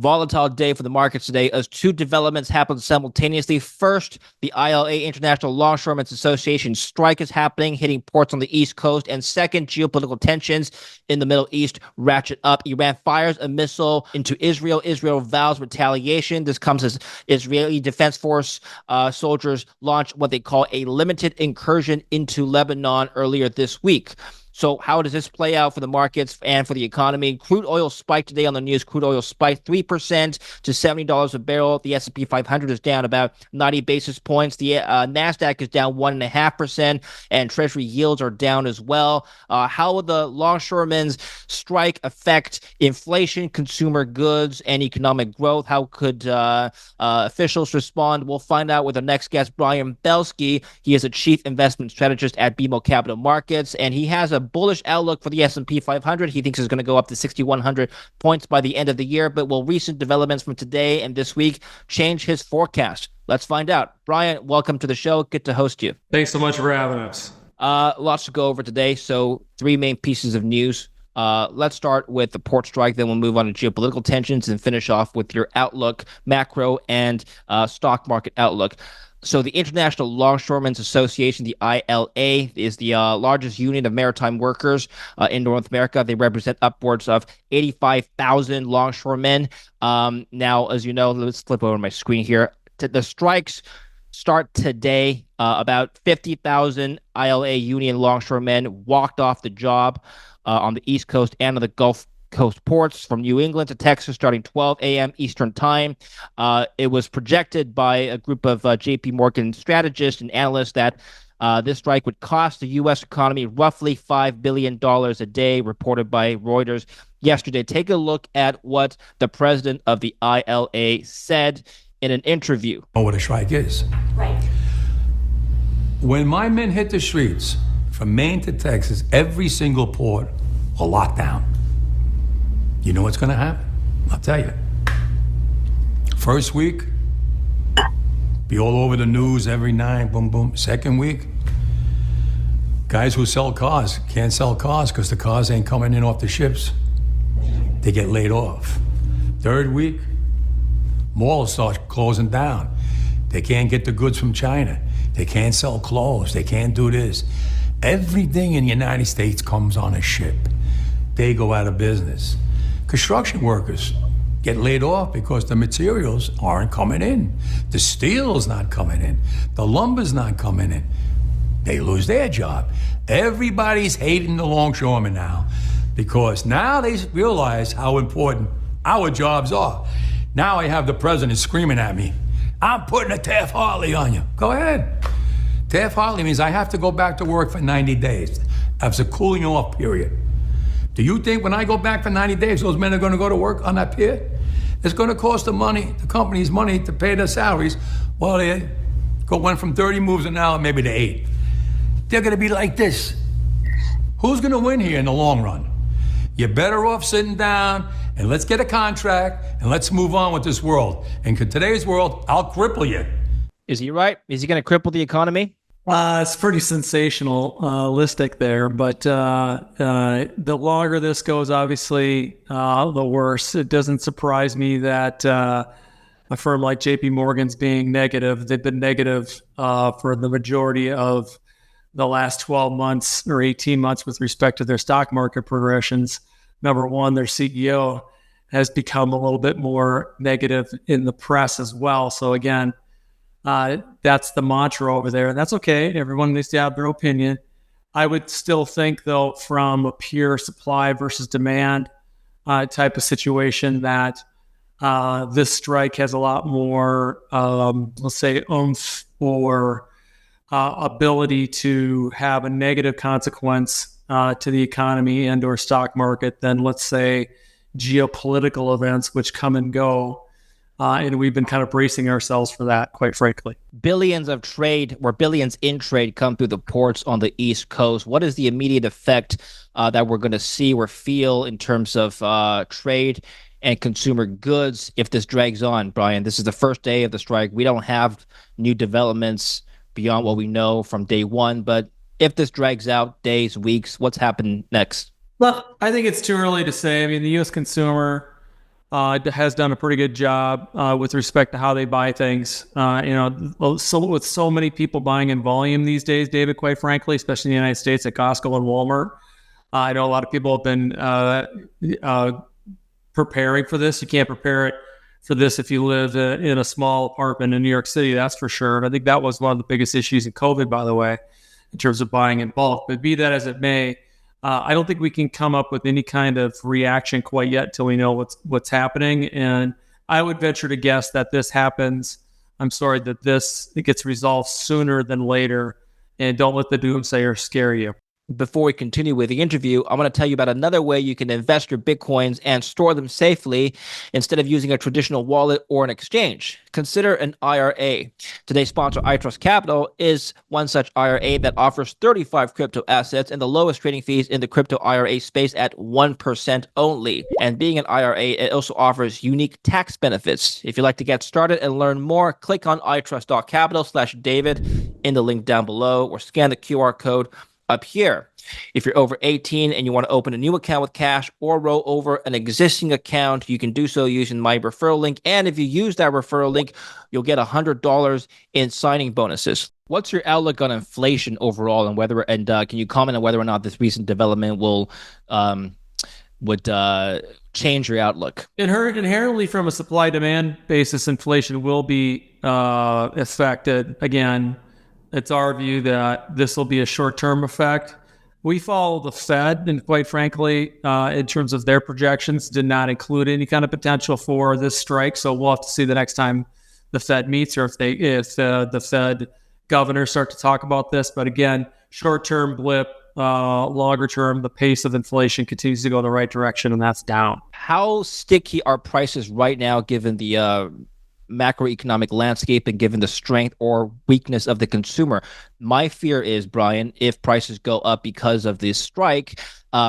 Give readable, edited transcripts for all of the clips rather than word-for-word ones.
Volatile day for the markets today as two developments happened simultaneously. First, the ILA, International Longshoremen's Association strike is happening, hitting ports on the East Coast. And second, geopolitical tensions in the Middle East ratchet up. Iran fires a missile into Israel. Israel vows retaliation. This comes as Israeli Defense Force soldiers launch what they call a limited incursion into Lebanon earlier this week. So how does this play out for the markets and for the economy? Crude oil spiked today on the news. Crude oil spiked 3% to $70 a barrel. The S&P 500 is down about 90 basis points. The NASDAQ is down 1.5%, and Treasury yields are down as well. How will the longshoremen's strike affect inflation, consumer goods, and economic growth? How could officials respond? We'll find out with our next guest, Brian Belski. He is a chief investment strategist at BMO Capital Markets, and he has a bullish outlook for the S&P 500. He thinks it's going to go up to 6,100 points by the end of the year. But will recent developments from today and this week change his forecast? Let's find out. Brian, welcome to the show. Good to host you. Thanks so much for having us. Lots to go over today. So three main pieces of news. Let's start with the port strike, then we'll move on to geopolitical tensions and finish off with your outlook, macro and stock market outlook. So the International Longshoremen's Association, the ILA, is the largest union of maritime workers in North America. They represent upwards of 85,000 longshoremen. Now, as you know, let's flip over my screen here. The strikes start today. About 50,000 ILA union longshoremen walked off the job on the East Coast and on the Gulf Coast ports from New England to Texas starting 12 a.m. Eastern time. It was projected by a group of JP Morgan strategists and analysts that this strike would cost the U.S. economy roughly $5 billion a day, reported by Reuters yesterday. Take a look at what the president of the ILA said in an interview. Oh, what a strike is. Right. When my men hit the streets from Maine to Texas, every single port will lock down. You know what's going to happen? I'll tell you. First week, be all over the news every night, boom, boom. Second week, guys who sell cars can't sell cars because the cars ain't coming in off the ships. They get laid off. Third week, malls start closing down. They can't get the goods from China. They can't sell clothes. They can't do this. Everything in the United States comes on a ship. They go out of business. Construction workers get laid off because the materials aren't coming in. The steel's not coming in. The lumber's not coming in. They lose their job. Everybody's hating the longshoremen now because now they realize how important our jobs are. Now I have the president screaming at me, I'm putting a Taft-Hartley on you. Go ahead. Taft-Hartley means I have to go back to work for 90 days. That's a cooling off period. Do you think when I go back for 90 days, those men are going to go to work on that pier? It's going to cost the companies money to pay their salaries. Well, they went from 30 moves an hour maybe to 8. They're going to be like this. Who's going to win here in the long run? You're better off sitting down and let's get a contract and let's move on with this world. And in today's world, I'll cripple you. Is he right? Is he going to cripple the economy? It's pretty sensationalistic there, but the longer this goes, obviously, the worse. It doesn't surprise me that a firm like JP Morgan's being negative. They've been negative for the majority of the last 12 months or 18 months with respect to their stock market progressions. Number one, their CEO has become a little bit more negative in the press as well. So again, that's the mantra over there, and that's okay. Everyone needs to have their opinion. I would still think, though, from a pure supply versus demand type of situation, that this strike has a lot more, let's say, oomph or ability to have a negative consequence to the economy and or stock market than, let's say, geopolitical events, which come and go. And we've been kind of bracing ourselves for that, quite frankly. Billions of trade, or billions in trade, come through the ports on the East Coast. What is the immediate effect that we're going to see or feel in terms of trade and consumer goods if this drags on, Brian? This is the first day of the strike. We don't have new developments beyond what we know from day one. But if this drags out days, weeks, what's happened next? Well, I think it's too early to say. I mean, the U.S. consumer has done a pretty good job with respect to how they buy things. So with so many people buying in volume these days, David, quite frankly, especially in the United States at Costco and Walmart, I know a lot of people have been preparing for this. You can't prepare it for this if you live in a small apartment in New York City, that's for sure. And I think that was one of the biggest issues in COVID, by the way, in terms of buying in bulk. But be that as it may, I don't think we can come up with any kind of reaction quite yet until we know what's happening. And I would venture to guess that this happens. It gets resolved sooner than later. And don't let the doomsayer scare you. Before we continue with the interview, I want to tell you about another way you can invest your Bitcoins and store them safely instead of using a traditional wallet or an exchange. Consider an IRA. Today's sponsor, iTrust Capital, is one such IRA that offers 35 crypto assets and the lowest trading fees in the crypto IRA space at 1% only. And being an IRA, it also offers unique tax benefits. If you'd like to get started and learn more, click on itrust.capital/David in the link down below or scan the QR code up here. If you're over 18 and you want to open a new account with cash or roll over an existing account, you can do so using my referral link. And if you use that referral link, you'll get $100 in signing bonuses. What's your outlook on inflation overall, and can you comment on whether or not this recent development would change your outlook? Inherently, from a supply-demand basis, inflation will be affected. Again, it's our view that this will be a short-term effect. We follow the Fed, and quite frankly, in terms of their projections, did not include any kind of potential for this strike. So we'll have to see the next time the Fed meets, or if the Fed governors start to talk about this. But again, short-term blip, longer term, the pace of inflation continues to go in the right direction, and that's down. How sticky are prices right now, given the macroeconomic landscape and given the strength or weakness of the consumer? My fear is, Brian, if prices go up because of this strike,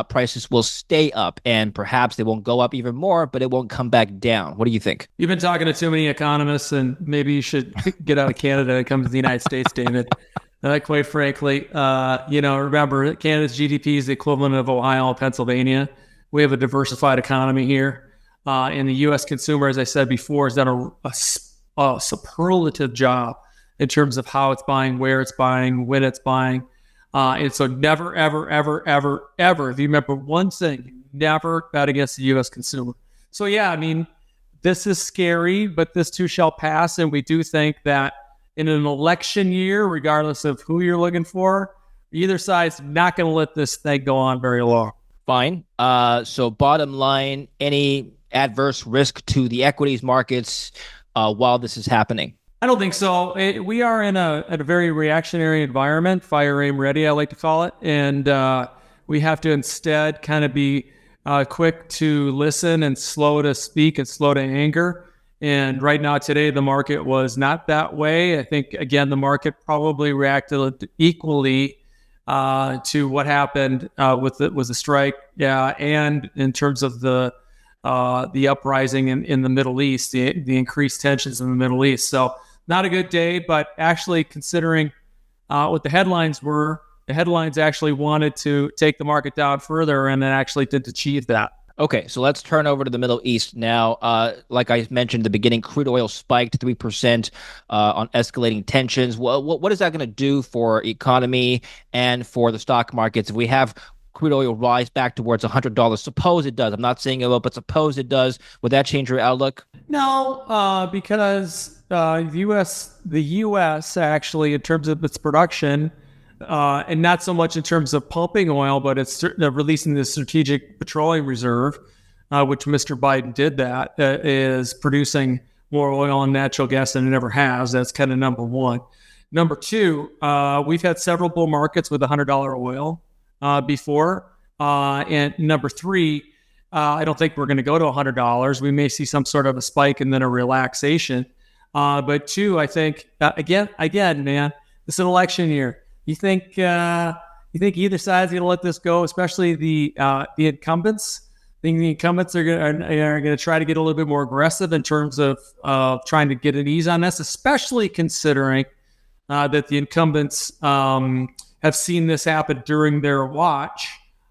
prices will stay up, and perhaps they won't go up even more, but it won't come back down. What do you think? You've been talking to too many economists, and maybe you should get out of Canada and come to the United States, David. Quite frankly, remember, Canada's GDP is the equivalent of Ohio and Pennsylvania. We have a diversified economy here. And the U.S. consumer, as I said before, has done a superlative job in terms of how it's buying, where it's buying, when it's buying. And so never, ever, ever, ever, ever, if you remember one thing, never bet against the U.S. consumer. So, yeah, I mean, this is scary, but this too shall pass. And we do think that in an election year, regardless of who you're looking for, either side's not going to let this thing go on very long. Fine. So bottom line, any adverse risk to the equities markets while this is happening? I don't think so. We are in a very reactionary environment, fire aim ready, I like to call it. And we have to instead kind of be quick to listen and slow to speak and slow to anger. And right now, today, the market was not that way. I think, again, the market probably reacted equally to what happened with the strike. Yeah, and in terms of the uprising in the Middle East, the increased tensions in the Middle East. So not a good day, but actually considering what the headlines were, the headlines actually wanted to take the market down further, and it actually did achieve that. Okay, so let's turn over to the Middle East now. Like I mentioned at the beginning, crude oil spiked 3% on escalating tensions. What is that going to do for economy and for the stock markets if we have crude oil rise back towards $100? Suppose it does. I'm not saying it will, but suppose it does. Would that change your outlook? No, because the U.S. actually, in terms of its production, and not so much in terms of pumping oil, but it's releasing the Strategic Petroleum Reserve, which Mr. Biden did that, is producing more oil and natural gas than it ever has. That's kind of number one. Number two, we've had several bull markets with $100 oil before. And number three, I don't think we're going to go to $100. We may see some sort of a spike and then a relaxation. But two, I think, again, man, it's an election year. You think either side's going to let this go, especially the incumbents? I think the incumbents are going to try to get a little bit more aggressive in terms of trying to get an ease on this, especially considering that the incumbents have seen this happen during their watch,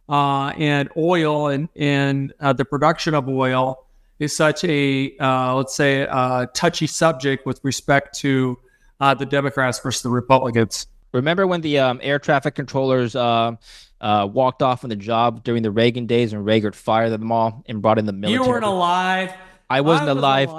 and oil and the production of oil is such a, let's say, touchy subject with respect to the Democrats versus the Republicans. Remember when the air traffic controllers walked off on the job during the Reagan days and Reagan fired them all and brought in the military? You weren't alive. I wasn't alive.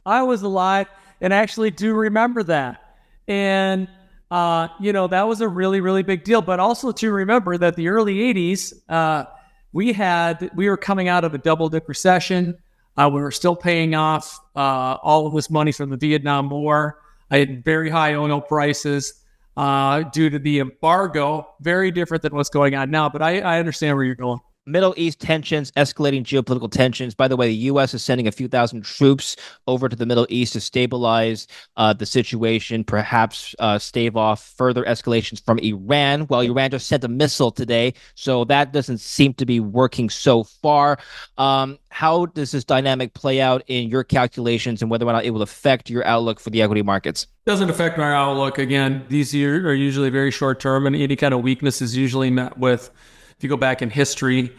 I was alive and actually do remember that. And, that was a really, really big deal. But also to remember that the early 80s, we were coming out of a double-dip recession. We were still paying off all of this money from the Vietnam War. I had very high oil prices due to the embargo, very different than what's going on now. But I understand where you're going. Middle East tensions, escalating geopolitical tensions. By the way, the U.S. is sending a few thousand troops over to the Middle East to stabilize the situation, perhaps stave off further escalations from Iran. Well, Iran just sent a missile today, so that doesn't seem to be working so far. How does this dynamic play out in your calculations and whether or not it will affect your outlook for the equity markets? Doesn't affect my outlook. Again, these are usually very short term, and any kind of weakness is usually met with, if you go back in history,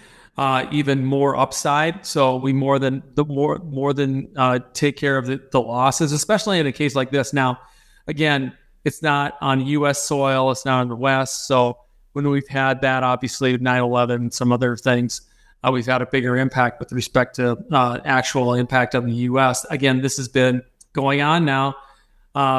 even more upside. So we more than take care of the losses, especially in a case like this. Now, again, it's not on U.S. soil. It's not in the West. So when we've had that, obviously 9/11 and some other things, we've had a bigger impact with respect to actual impact on the U.S. Again, this has been going on now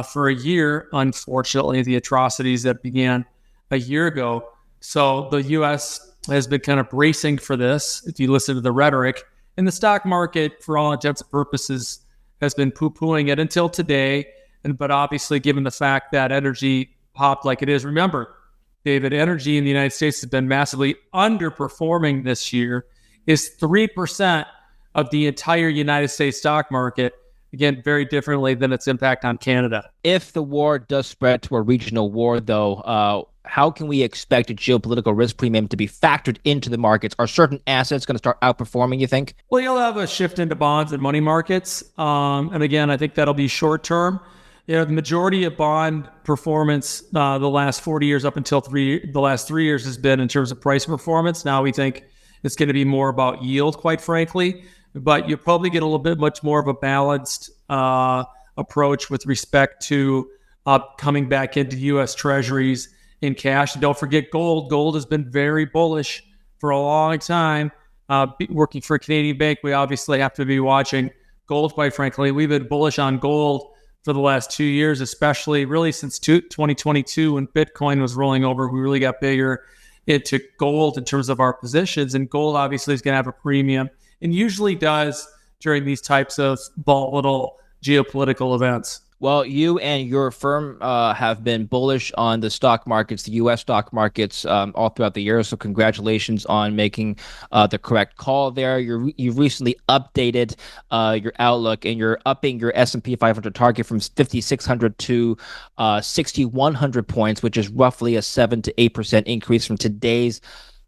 for a year. Unfortunately, the atrocities that began a year ago. So the U.S. has been kind of bracing for this, if you listen to the rhetoric. And the stock market, for all intents and purposes, has been poo-pooing it until today. But obviously, given the fact that energy popped like it is, remember, David, energy in the United States has been massively underperforming this year, is 3% of the entire United States stock market. Again, very differently than its impact on Canada. If the war does spread to a regional war, though, how can we expect a geopolitical risk premium to be factored into the markets? Are certain assets going to start outperforming, you think? Well, you'll have a shift into bonds and money markets. And again, I think that'll be short term. The majority of bond performance the last 40 years up until the last 3 years has been in terms of price performance. Now we think it's going to be more about yield, quite frankly. But you'll probably get a little bit much more of a balanced approach with respect to coming back into U.S. Treasuries in cash. And don't forget gold. Gold has been very bullish for a long time. Working for a Canadian bank, we obviously have to be watching gold, quite frankly. We've been bullish on gold for the last 2 years, especially really since 2022 when Bitcoin was rolling over. We really got bigger into gold in terms of our positions. And gold obviously is going to have a premium, and usually does during these types of volatile geopolitical events. Well, you and your firm have been bullish on the stock markets, the U.S. stock markets, all throughout the year. So congratulations on making the correct call there. You've recently updated your outlook, and you're upping your S&P 500 target from 5,600 to 6,100 points, which is roughly a 7 to 8% increase from today's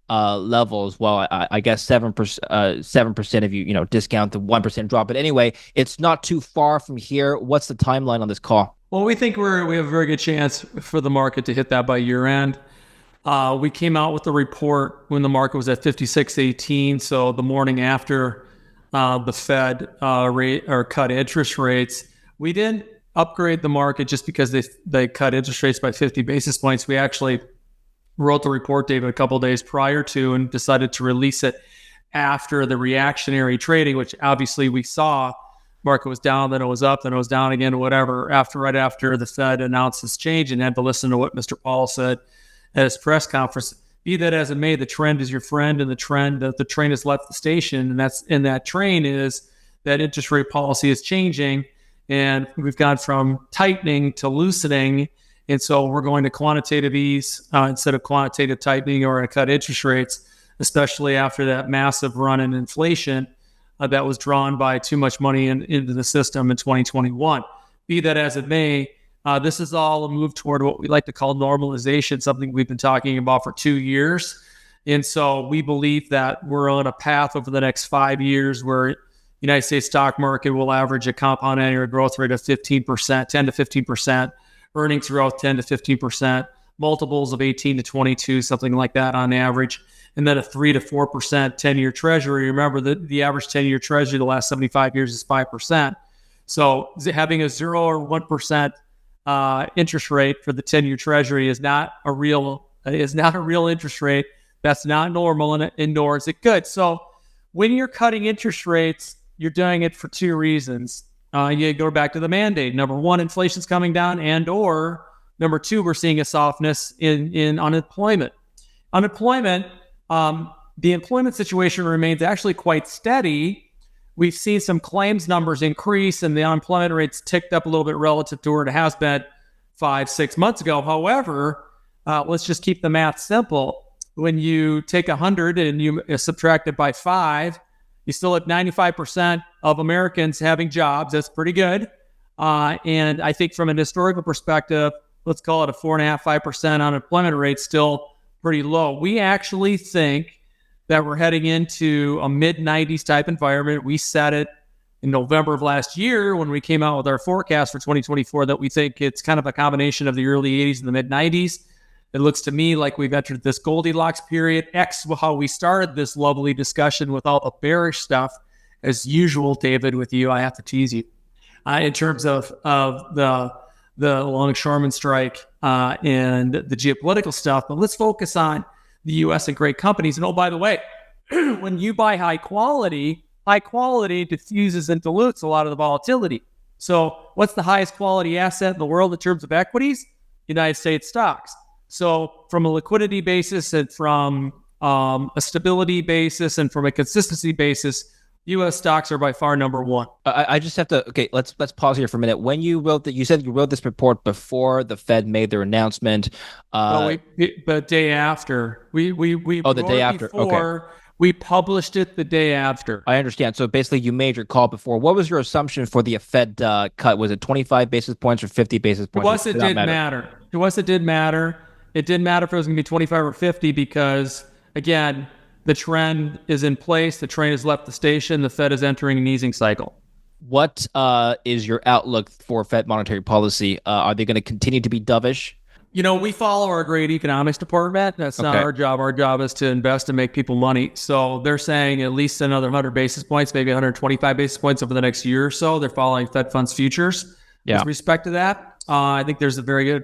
levels. Well, I guess 7% if you discount the 1% drop. But anyway, it's not too far from here. What's the timeline on this call? Well, we think we have a very good chance for the market to hit that by year end. We came out with the report when the market was at 56.18, so the morning after the Fed cut interest rates. We didn't upgrade the market just because they cut interest rates by 50 basis points. We actually wrote the report, David, a couple of days prior to, and decided to release it after the reactionary trading, which obviously we saw. Market was down, then it was up, then it was down again, whatever. Right after the Fed announced this change, and had to listen to what Mr. Powell said at his press conference. Be that as it may, the trend is your friend, and the train has left the station, and that train is that interest rate policy is changing, and we've gone from tightening to loosening. And so we're going to quantitative ease instead of quantitative tightening, or to cut interest rates, especially after that massive run in inflation that was drawn by too much money into the system in 2021. Be that as it may, this is all a move toward what we like to call normalization, something we've been talking about for 2 years. And so we believe that we're on a path over the next 5 years where United States stock market will average a compound annual growth rate of 15%, 10 to 15%. Earnings growth 10 to 15%, multiples of 18 to 22, something like that on average, and then a 3 to 4% 10-year treasury. Remember that the average 10-year treasury the last 75 years is 5%. So having a 0 or 1% interest rate for the 10-year treasury is not a real interest rate. That's not normal, and nor is it good. So when you're cutting interest rates, you're doing it for two reasons. You go back to the mandate. Number one, inflation's coming down, and/or number two, we're seeing a softness in unemployment. The employment situation remains actually quite steady. We've seen some claims numbers increase, and the unemployment rate's ticked up a little bit relative to where it has been 5-6 months ago. However, let's just keep the math simple. When you take 100 and you subtract it by 5, you still have 95% of Americans having jobs. That's pretty good. And I think from an historical perspective, let's call it a 4.5-5% unemployment rate, still pretty low. We actually think that we're heading into a mid-90s type environment. We said it in November of last year when we came out with our forecast for 2024 that we think it's kind of a combination of the early 80s and the mid-90s. It looks to me like we've entered this Goldilocks period, how we started this lovely discussion with all the bearish stuff. As usual, David, with you, I have to tease you in terms of the longshoreman strike and the geopolitical stuff. But let's focus on the U.S. and great companies. And oh, by the way, when you buy high quality diffuses and dilutes a lot of the volatility. So what's the highest quality asset in the world in terms of equities? United States stocks. So from a liquidity basis and from a stability basis and from a consistency basis, U.S. stocks are by far number one. I just have to, okay, let's pause here for a minute. When you wrote that, you said you wrote this report before the Fed made their announcement. The day after. We the day after. Before, okay. We published it the day after. I understand. So basically you made your call before. What was your assumption for the Fed cut? Was it 25 basis points or 50 basis points? To us, it didn't matter. It didn't matter if it was going to be 25 or 50 because, again, the trend is in place. The train has left the station. The Fed is entering an easing cycle. What is your outlook for Fed monetary policy? Are they going to continue to be dovish? We follow our great economics department. That's not our job. Our job is to invest and make people money. So they're saying at least another 100 basis points, maybe 125 basis points over the next year or so. They're following Fed funds futures. Yeah. With respect to that, I think there's a very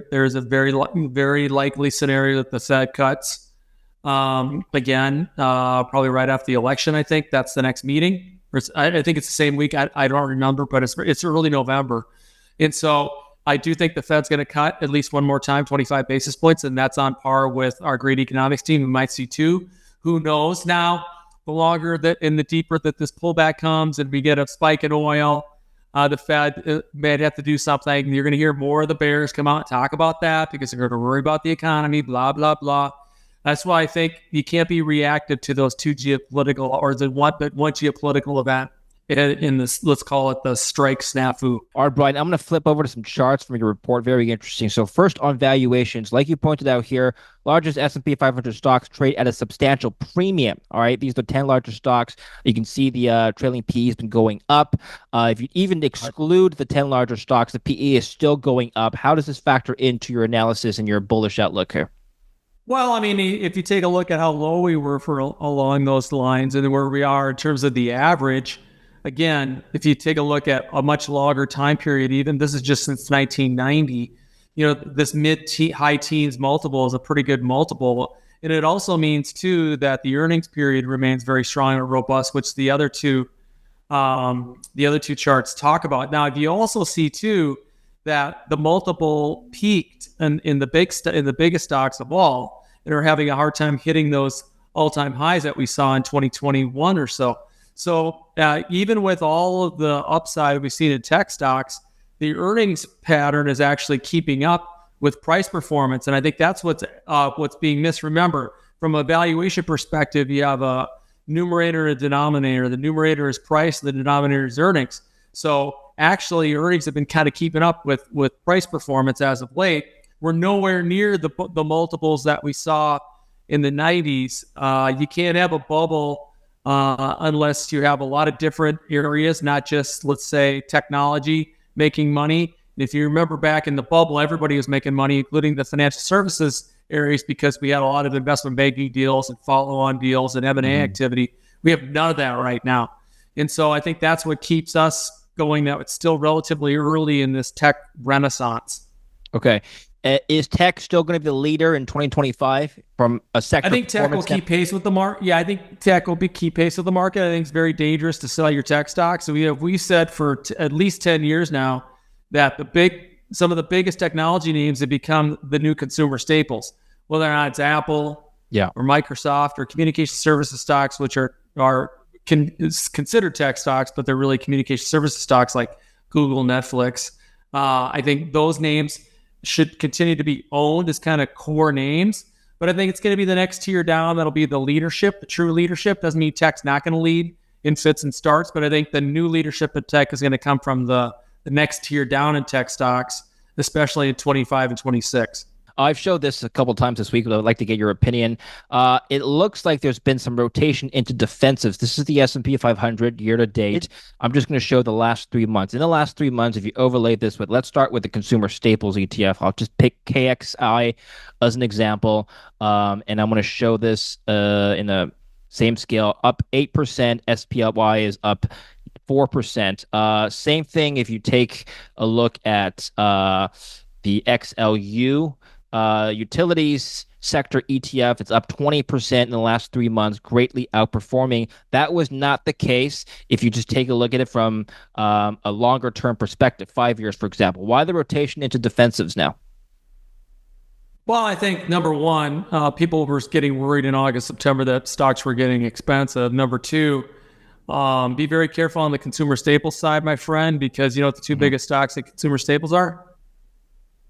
likely scenario that the Fed cuts. Again, probably right after the election. I think that's the next meeting. I think it's the same week. I don't remember, but it's early November. And so I do think the Fed's going to cut at least one more time, 25 basis points, and that's on par with our great economics team. We might see 2. Who knows? Now, the longer that and the deeper that this pullback comes and we get a spike in oil, the Fed may have to do something. You're going to hear more of the bears come out and talk about that because they're going to worry about the economy, blah, blah, blah. That's why I think you can't be reactive to those two geopolitical or the one geopolitical event in this, let's call it the strike snafu. All right, Brian, I'm going to flip over to some charts from your report. Very interesting. So first on valuations, like you pointed out here, largest S&P 500 stocks trade at a substantial premium. All right, these are the 10 largest stocks. You can see the trailing PE has been going up. If you even exclude the 10 larger stocks, the PE is still going up. How does this factor into your analysis and your bullish outlook here? Well, I mean, if you take a look at how low we were for along those lines and where we are in terms of the average, again, if you take a look at a much longer time period, even this is just since 1990, this high teens multiple is a pretty good multiple. And it also means, too, that the earnings period remains very strong and robust, which the other two charts talk about. Now, if you also see, too, that the multiple peaked in the biggest stocks of all and are having a hard time hitting those all-time highs that we saw in 2021 or so. So even with all of the upside we've seen in tech stocks, the earnings pattern is actually keeping up with price performance. And I think that's what's being missed. Remember, from a valuation perspective, you have a numerator and a denominator. The numerator is price, the denominator is earnings. So actually, earnings have been kind of keeping up with price performance as of late. We're nowhere near the multiples that we saw in the 90s. You can't have a bubble unless you have a lot of different areas, not just, let's say, technology making money. If you remember back in the bubble, everybody was making money, including the financial services areas, because we had a lot of investment banking deals and follow-on deals and M&A activity. We have none of that right now. And so I think that's what keeps us going, that it's still relatively early in this tech renaissance. Okay. Is tech still going to be the leader in 2025 from a sector? I think tech will keep pace with the market. Yeah, I think tech will keep pace with the market. I think it's very dangerous to sell your tech stocks. So we said for at least 10 years now that some of the biggest technology names have become the new consumer staples, whether or not it's Apple, or Microsoft, or communication services stocks, which are considered tech stocks, but they're really communication services stocks like Google, Netflix. I think those names should continue to be owned as kind of core names, but I think it's going to be the next tier down. That'll be the leadership, the true leadership. Doesn't mean tech's not going to lead in fits and starts, but I think the new leadership in tech is going to come from the next tier down in tech stocks, especially in 25 and 26. I've showed this a couple times this week, but I'd like to get your opinion. It looks like there's been some rotation into defensives. This is the S&P 500 year to date. I'm just going to show the last 3 months. In the last 3 months, if you overlay this with, let's start with the consumer staples ETF. I'll just pick KXI as an example, and I'm going to show this in the same scale, up 8%. SPY is up 4%. Same thing if you take a look at the XLU utilities sector ETF. It's up 20% in the last 3 months, greatly outperforming. That was not the case if you just take a look at it from a longer term perspective, 5 years, for example. Why the rotation into defensives now? Well, I think number one, people were getting worried in August, September that stocks were getting expensive. Number two, be very careful on the consumer staples side, my friend, because you know what the two biggest stocks in consumer staples are?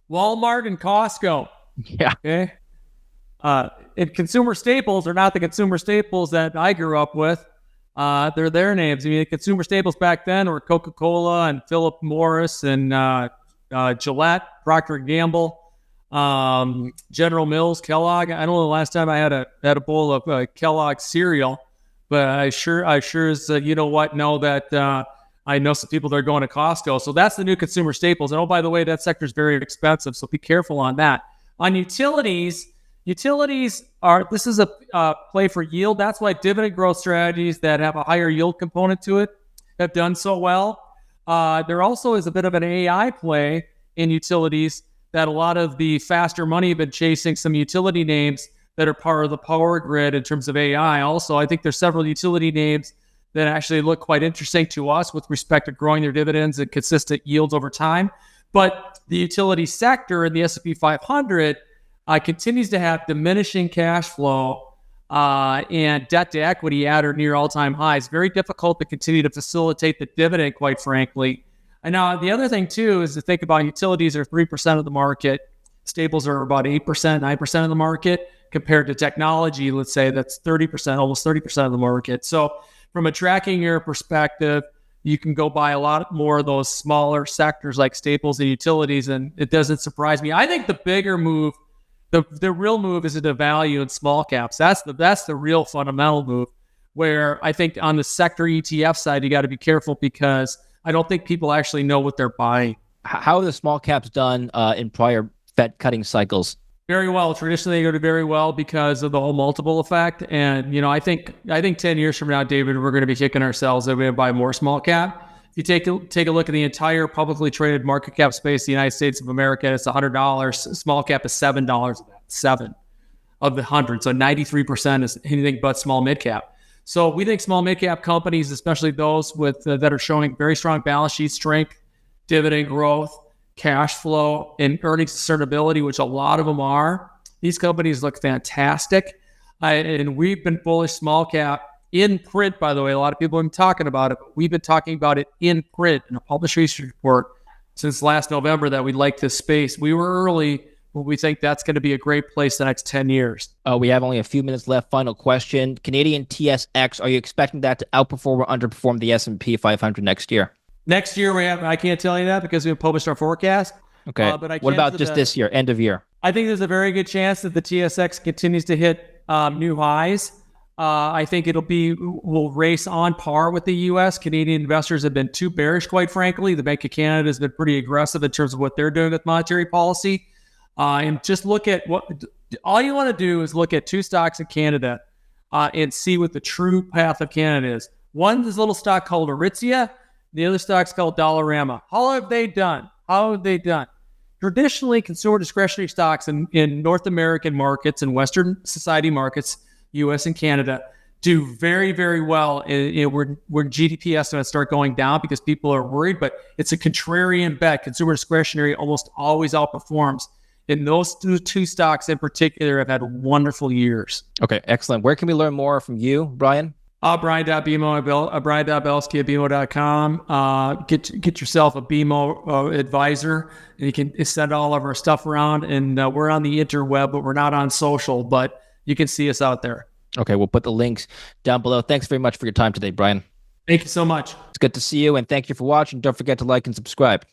Walmart and Costco. Yeah. Okay. And consumer staples are not the consumer staples that I grew up with. They're their names. I mean, the consumer staples back then were Coca-Cola and Philip Morris and Gillette, Procter & Gamble, General Mills, Kellogg. I don't know the last time I had a bowl of Kellogg cereal, but I sure as know that I know some people that are going to Costco. So that's the new consumer staples. And oh, by the way, that sector is very expensive. So be careful on that. On utilities are, this is a play for yield. That's why dividend growth strategies that have a higher yield component to it have done so well. There also is a bit of an AI play in utilities that a lot of the faster money have been chasing some utility names that are part of the power grid in terms of AI. Also, I think there's several utility names that actually look quite interesting to us with respect to growing their dividends and consistent yields over time. But the utility sector in the S&P 500 continues to have diminishing cash flow and debt to equity at or near all-time highs. Very difficult to continue to facilitate the dividend, quite frankly. And now the other thing, too, is to think about utilities are 3% of the market. Staples are about 8%, 9% of the market, compared to technology, let's say that's 30%, almost 30% of the market. So from a tracking error perspective, you can go buy a lot more of those smaller sectors like staples and utilities, and it doesn't surprise me. I think the bigger move, the real move is into value and small caps. That's the real fundamental move, where I think on the sector ETF side, you got to be careful because I don't think people actually know what they're buying. How are the small caps done in prior Fed cutting cycles? Very well. Traditionally, they go to very well because of the whole multiple effect. And, I think 10 years from now, David, we're going to be kicking ourselves that we're going to buy more small cap. If you take a look at the entire publicly traded market cap space, the United States of America, it's $100. Small cap is $7 of that, 7 of the 100. So 93% is anything but small mid cap. So we think small mid cap companies, especially those with that are showing very strong balance sheet strength, dividend growth, cash flow, and earnings discernibility, which a lot of them are. These companies look fantastic. And we've been bullish small cap in print, by the way. A lot of people have been talking about it, but we've been talking about it in print in a published research report since last November that we like this space. We were early, but we think that's going to be a great place the next 10 years. We have only a few minutes left. Final question. Canadian TSX, are you expecting that to outperform or underperform the S&P 500 next year? Next year, I can't tell you that because we haven't published our forecast. Okay. But what about just this year, end of year? I think there's a very good chance that the TSX continues to hit new highs. I think will race on par with the U.S. Canadian investors have been too bearish, quite frankly. The Bank of Canada has been pretty aggressive in terms of what they're doing with monetary policy. And just look at all you want to do is look at two stocks in Canada and see what the true path of Canada is. One is a little stock called Aritzia. The other stock's called Dollarama. How have they done? Traditionally, consumer discretionary stocks in North American markets and Western society markets, U.S. and Canada, do very, very well when GDP estimates start going down because people are worried, but it's a contrarian bet. Consumer discretionary almost always outperforms. And those two stocks in particular have had wonderful years. Okay, excellent. Where can we learn more from you, Brian? Brian.Belski at BMO.com. Get yourself a BMO advisor, and you can send all of our stuff around. And we're on the interweb, but we're not on social, but you can see us out there. Okay, we'll put the links down below. Thanks very much for your time today, Brian. Thank you so much. It's good to see you, and thank you for watching. Don't forget to like and subscribe.